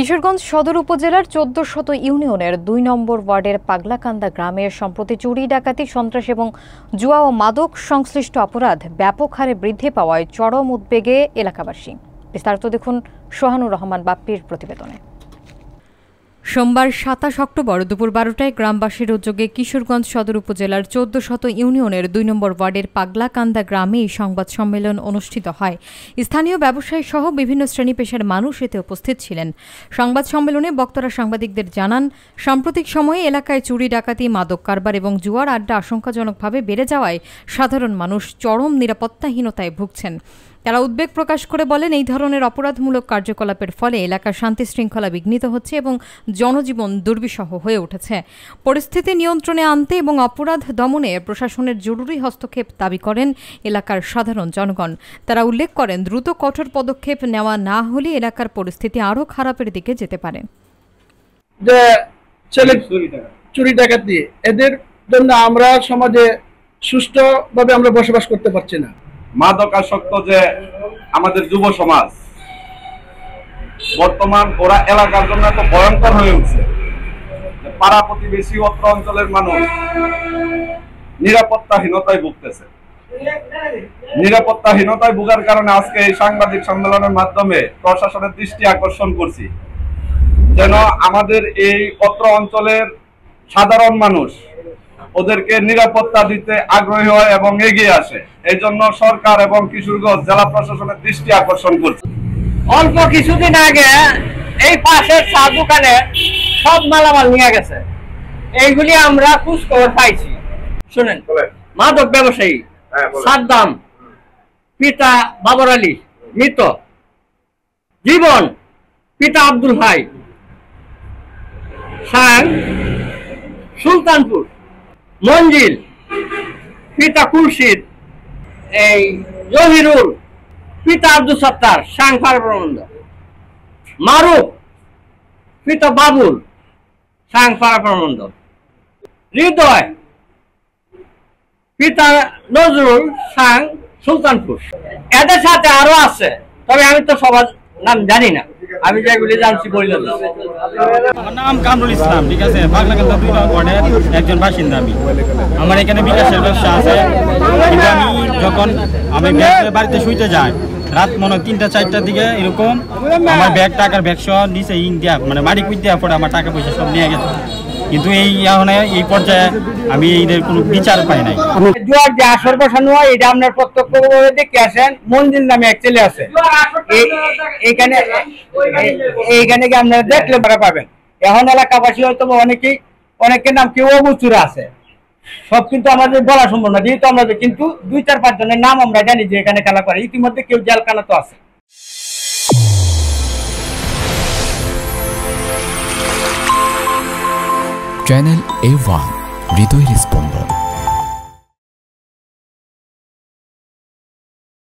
কিশোরগঞ্জ সদর উপজেলার ১৪শত ইউনিয়নের ২ নম্বর ওয়ার্ডের পাগলাকান্দা গ্রামে সম্প্রতি চুরি ডাকাতি সন্ত্রাস এবং জুয়া ও মাদক সংশ্লিষ্ট অপরাধ ব্যাপক হারে বৃদ্ধি পাওয়ায় চরম উদ্বেগে এলাকাবাসী। বিস্তারিত দেখুন সোহানুর রহমান বাপ্পির প্রতিবেদনে। সোমবার ২৭ অক্টোবর দুপুর ১২টায় গ্রামবাসীর উদ্যোগে কিশোরগঞ্জ সদর উপজেলার ১৪শত ইউনিয়নের ২ নম্বর ওয়ার্ডের পাগলাকান্দা গ্রামে এই সংবাদ সম্মেলন অনুষ্ঠিত হয়। স্থানীয় ব্যবসায়ী সহ বিভিন্ন শ্রেণী পেশার মানুষ এতে উপস্থিত ছিলেন। সংবাদ সম্মেলনে বক্তারা সাংবাদিকদের জানান, সাম্প্রতিক সময়ে এলাকায় চুরি ডাকাতি, মাদক কারবার এবং জুয়ার আড্ডা আশঙ্কাজনকভাবে বেড়ে যাওয়ায় সাধারণ মানুষ চরম নিরাপত্তাহীনতায় ভুগছেন। তারা উদ্বেগ প্রকাশ করে বলেন, এই ধরনের অপরাধমূলক কার্যকলাপের ফলে এলাকার শান্তি শৃঙ্খলা বিঘ্নিত হচ্ছে এবং জনজীবন দুর্বিষহ হয়ে উঠেছে। পরিস্থিতি নিয়ন্ত্রণে আনতে এবং অপরাধ দমনে প্রশাসনের জরুরি হস্তক্ষেপ দাবি করেন এলাকার সাধারণ জনগণ। তারা উল্লেখ করেন, দ্রুত কঠোর পদক্ষেপ নেওয়া না হলে এলাকার পরিস্থিতি আরও খারাপের দিকে যেতে পারে। যে ছেলে চুরি ডাকাতি, এদের জন্য আমরা সমাজে সুষ্ঠুভাবে আমরা বসবাস করতে পারছি না। মাদকাসক্ত যে আমাদের যুব সমাজ বর্তমান ওরা এলাকার জন্য এত ভয়ঙ্কর হয়ে উঠছে, পাড়া প্রতিবেশী অত্র অঞ্চলের মানুষ নিরাপত্তাহীনতায় ভুগতেছে। নিরাপত্তাহীনতায় ভোগার কারণে আজকে এই সাংবাদিক সম্মেলনের মাধ্যমে প্রশাসনের দৃষ্টি আকর্ষণ করছি, যেন আমাদের এই অত্র অঞ্চলের সাধারণ মানুষ ওদেরকে নিরাপত্তা দিতে আগ্রহী হয় এবং এগিয়ে আসে। এই জন্য সরকার এবং কিশোরগঞ্জ জেলা প্রশাসনের দৃষ্টি আকর্ষণ করছে। অল্প কিছুদিন আগে এই পাশের চা দোকানে সব মালামাল নিয়ে গেছে, এইগুলি আমরা খোঁজ খবর পাইছি। শুনেন, মাদক ব্যবসায়ী সাদ্দাম, পিতা বাবর আলী মৃত, জীবন পিতা আব্দুল হাই, শান সুলতানপুর, মঞ্জিল পিতা খুরশিদ, এই জহিরুল পিতা আব্দুল সত্তার, সাংফার প্রবন্ধ, মারুফ পিতা বাবুল, সাংফার প্রবন্ধ, হৃদয় পিতা নজরুল, সাং সুলতানপুর। এদের সাথে আরো আছে, তবে আমি তো সবার নাম জানি না, আমি যেগুলি জানছি বললাম। আমার নাম কামরুল ইসলাম, ঠিক আছে, পাগলাকান্দা ২ নম্বর ওয়ার্ডের একজন বাসিন্দা। আমার এখানে বিকাশের ব্যবসা আছে। কিন্তু আমি বাড়িতে শুইতে যাই রাত মনে হয় ৩টা-৪টার দিকে, এরকম আমার টাকার ব্যাগ সহ নিচে ইন্ডিয়া মানে মারি কুই দেওয়ার পরে আমার টাকা পয়সা সব নিয়ে গেছে। কিন্তু এই পর্যায়ে আমি এদের কোনো বিচার পাই নাই। জুয়ার যে আসর বসানো হয় এটা আপনার প্রত্যক্ষভাবে দেখে আসেন। মঞ্জিল নামে এক ছেলে আছে, এইখানে কি আপনারা দেখলে পরে পাবেন। এখন এলাকাবাসী হয়তো অনেকের নাম কেউ অবচুরা আছে, সব কিন্তু আমাদের বলা সম্ভব না, যেহেতু আমরা কিন্তু ২-৪-৫ জনের নাম আমরা জানি যে এখানে খেলা করে। ইতিমধ্যে কেউ জেলখানা তো আছে। চ্যানেল A1 হৃদয়ের স্পন্দন।